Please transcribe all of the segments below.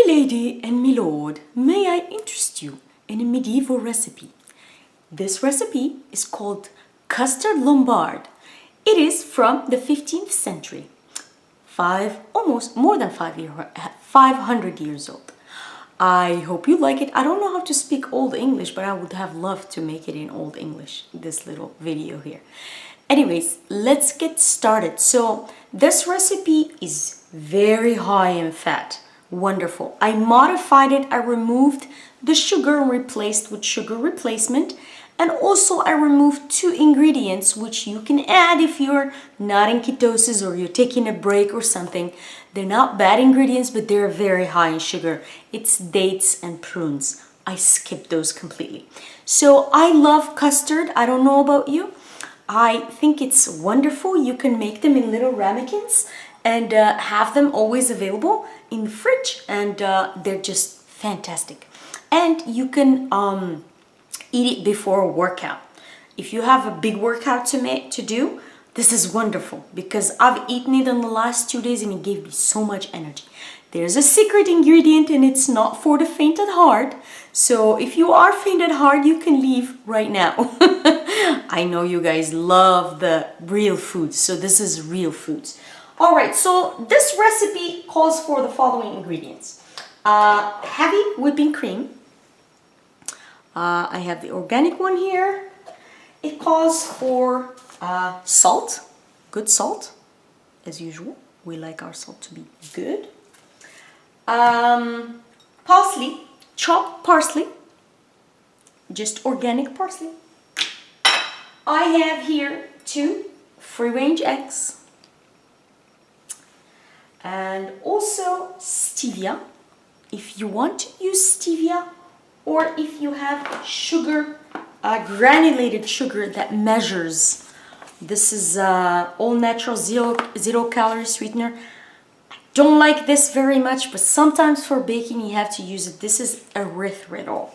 Milady and milord, may I interest you in a medieval recipe? This recipe is called Custard Lombarde. It is from the 15th century, almost more than 500 years old. I hope you like it. I don't know how to speak Old English, but I would have loved to make it in Old English, this little video here. Anyways, let's get started. So this recipe is very high in fat. Wonderful. I modified it. I removed the sugar and replaced with sugar replacement. And also I removed 2 ingredients which you can add if you're not in ketosis or you're taking a break or something. They're not bad ingredients, but they're very high in sugar. It's dates and prunes. I skipped those completely. So I love custard. I don't know about you. I think it's wonderful. You can make them in little ramekins and have them always available in the fridge, and they're just fantastic. And you can eat it before a workout. If you have a big workout to do, this is wonderful because I've eaten it in the last 2 days and it gave me so much energy. There's a secret ingredient and it's not for the faint at heart. So if you are faint at heart, you can leave right now. I know you guys love the real foods, so this is real foods. All right, so this recipe calls for the following ingredients. Heavy whipping cream. I have the organic one here. It calls for salt, good salt, as usual. We like our salt to be good. Parsley, chopped parsley, just organic parsley. I have here 2 free-range eggs. And also stevia, if you want to use stevia, or if you have sugar, granulated sugar that measures. This is all natural zero calorie sweetener. I don't like this very much, but sometimes for baking you have to use it. This is erythritol.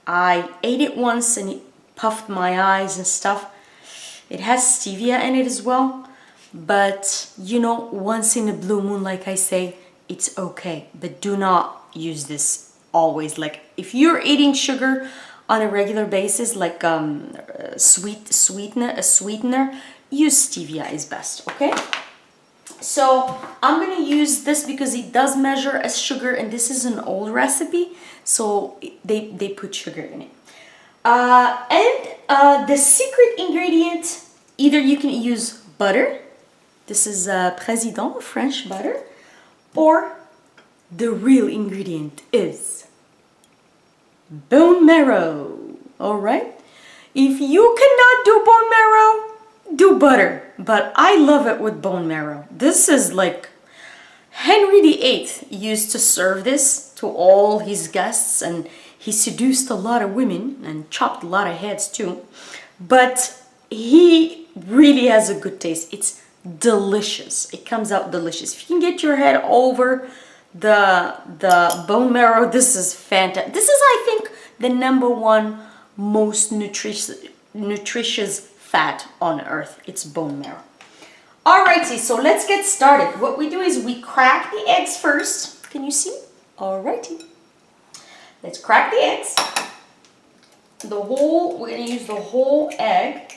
I ate it once and it puffed my eyes and stuff. It has stevia in it as well. But, you know, once in a blue moon, like I say, it's okay. But do not use this always. Like, if you're eating sugar on a regular basis, like sweetener, use stevia is best, okay? So, I'm going to use this because it does measure as sugar, and this is an old recipe, so they put sugar in it. The secret ingredient, either you can use butter. This is Président, French butter. Or the real ingredient is bone marrow. Alright? If you cannot do bone marrow, do butter. But I love it with bone marrow. This is like Henry VIII used to serve this to all his guests, and he seduced a lot of women and chopped a lot of heads too. But he really has a good taste. It's delicious. It comes out delicious. If you can get your head over the bone marrow, this is fantastic. This is, I think, the #1 most nutritious fat on earth. It's bone marrow. Alrighty, so let's get started. What we do is we crack the eggs first. Can you see? Alrighty. Let's crack the eggs. We're gonna use the whole egg.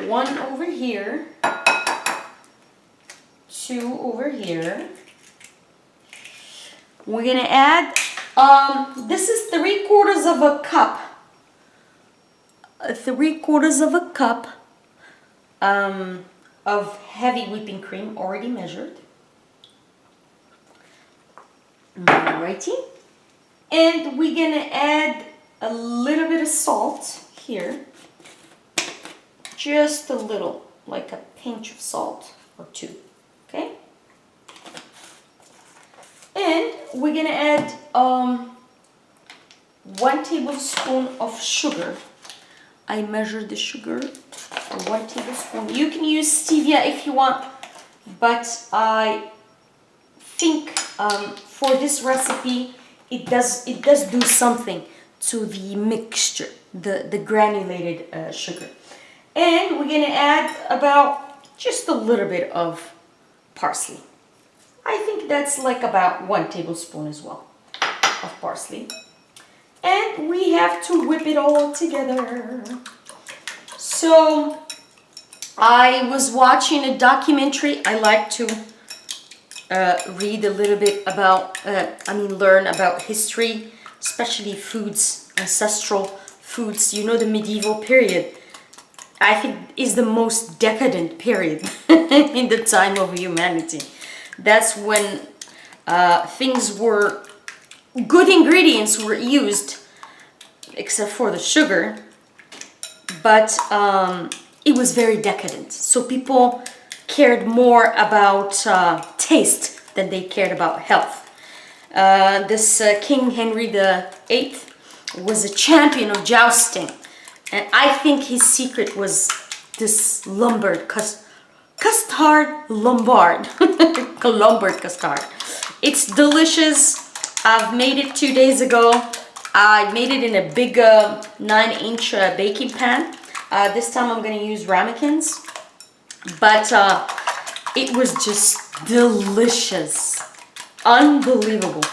1 over here, 2 over here. We're gonna add, this is 3/4 of a cup. 3/4 of a cup of heavy whipping cream, already measured. Alrighty. And we're gonna add a little bit of salt here. Just a little, like a pinch of salt or 2, okay? And we're gonna add 1 tablespoon of sugar. I measured the sugar for 1 tablespoon. You can use stevia if you want, but I think for this recipe, it does do something to the mixture, the granulated sugar. And we're going to add about just a little bit of parsley. I think that's like about 1 tablespoon as well of parsley. And we have to whip it all together. So I was watching a documentary. I like to read a little bit about, learn about history, especially foods, ancestral foods. You know, the medieval period, I think, is the most decadent period in the time of humanity. That's when things were, good ingredients were used, except for the sugar, but it was very decadent. So people cared more about taste than they cared about health. This King Henry VIII was a champion of jousting, and I think his secret was this Lombard, Custard Lombarde, Lombard custard. It's delicious. I've made it 2 days ago. I made it in a big 9-inch baking pan. This time I'm going to use ramekins, but it was just delicious, unbelievable.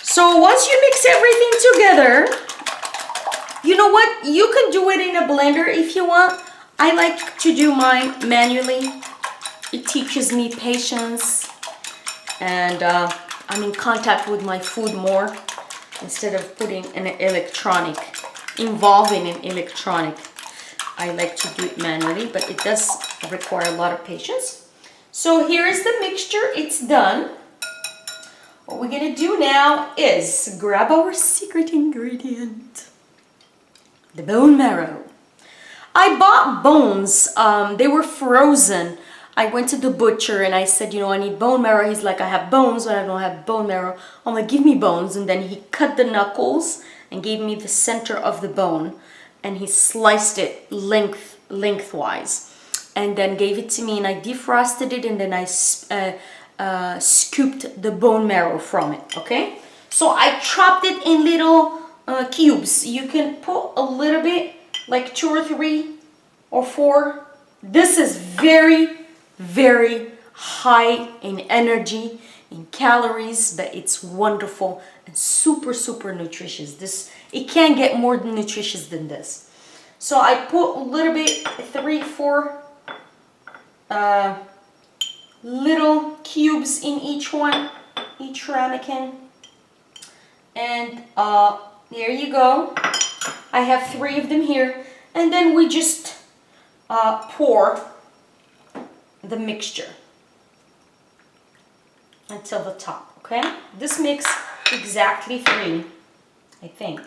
So once you mix everything together, you know what? You can do it in a blender if you want. I like to do mine manually. It teaches me patience, and I'm in contact with my food more instead of putting an electronic, involving an electronic. I like to do it manually, but it does require a lot of patience. So here is the mixture. It's done. What we're gonna do now is grab our secret ingredient, the bone marrow. I bought bones. They were frozen. I went to the butcher and I said, you know, I need bone marrow. He's like, I have bones, but I don't have bone marrow. I'm like, give me bones. And then he cut the knuckles and gave me the center of the bone, and he sliced it lengthwise, and then gave it to me, and I defrosted it, and then I scooped the bone marrow from it. Okay, so I chopped it in little cubes. You can put a little bit, like 2 or 3 or 4. This is very, very high in energy, in calories, but it's wonderful and super, super nutritious. It can't get more nutritious than this. So I put a little bit, 3, 4 little cubes in each one, each ramekin. And there you go. I have 3 of them here. And then we just pour the mixture until the top, okay? This makes exactly 3, I think.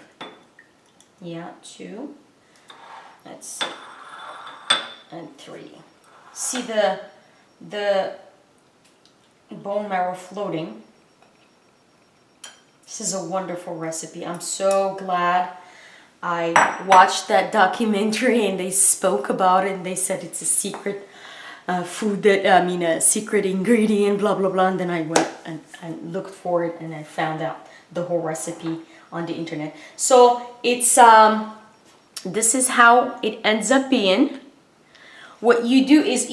Yeah, 2. Let's see. And 3. See the bone marrow floating. This is a wonderful recipe. I'm so glad I watched that documentary and they spoke about it, and they said it's a secret food that, a secret ingredient, blah, blah, blah. And then I went and looked for it, and I found out the whole recipe on the internet. So it's, this is how it ends up being. What you do is,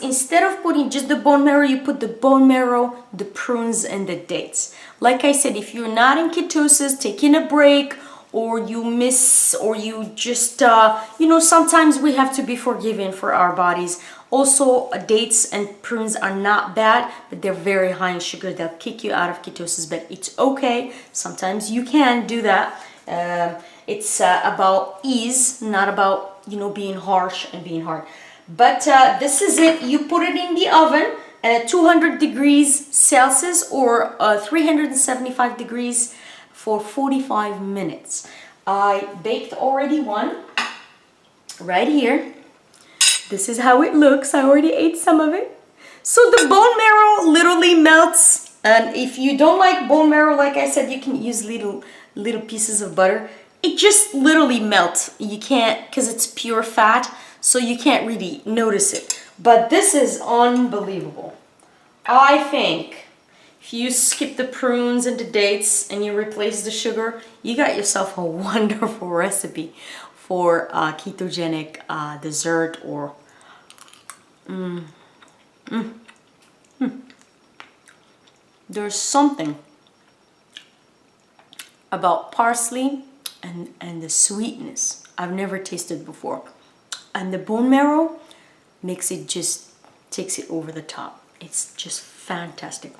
instead of putting just the bone marrow, you put the bone marrow, the prunes, and the dates. Like I said, if you're not in ketosis, taking a break, or you miss, or you just, sometimes we have to be forgiven for our bodies. Also, dates and prunes are not bad, but they're very high in sugar. They'll kick you out of ketosis, but it's okay. Sometimes you can do that. It's about ease, not about, being harsh and being hard. But this is it. You put it in the oven at 200 degrees Celsius or 375 degrees for 45 minutes. I baked already one right here. This is how it looks. I already ate some of it. So the bone marrow literally melts. And if you don't like bone marrow, like I said, you can use little pieces of butter. It just literally melts. You can't, because it's pure fat, so you can't really notice it. But this is unbelievable. I think if you skip the prunes and the dates and you replace the sugar, you got yourself a wonderful recipe for ketogenic dessert or there's something about parsley and the sweetness I've never tasted before. And the bone marrow makes it just, takes it over the top. It's just fantastic.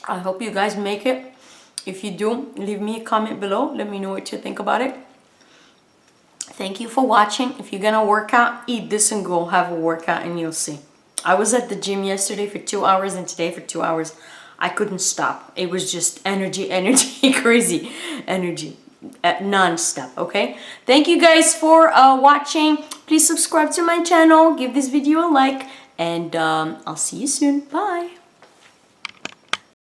I hope you guys make it. If you do, leave me a comment below. Let me know what you think about it. Thank you for watching. If you're gonna work out, eat this and go have a workout and you'll see. I was at the gym yesterday for 2 hours and today for 2 hours. I couldn't stop. It was just energy, crazy energy, non-stop, okay? Thank you guys for watching. Please subscribe to my channel, give this video a like, and I'll see you soon. Bye.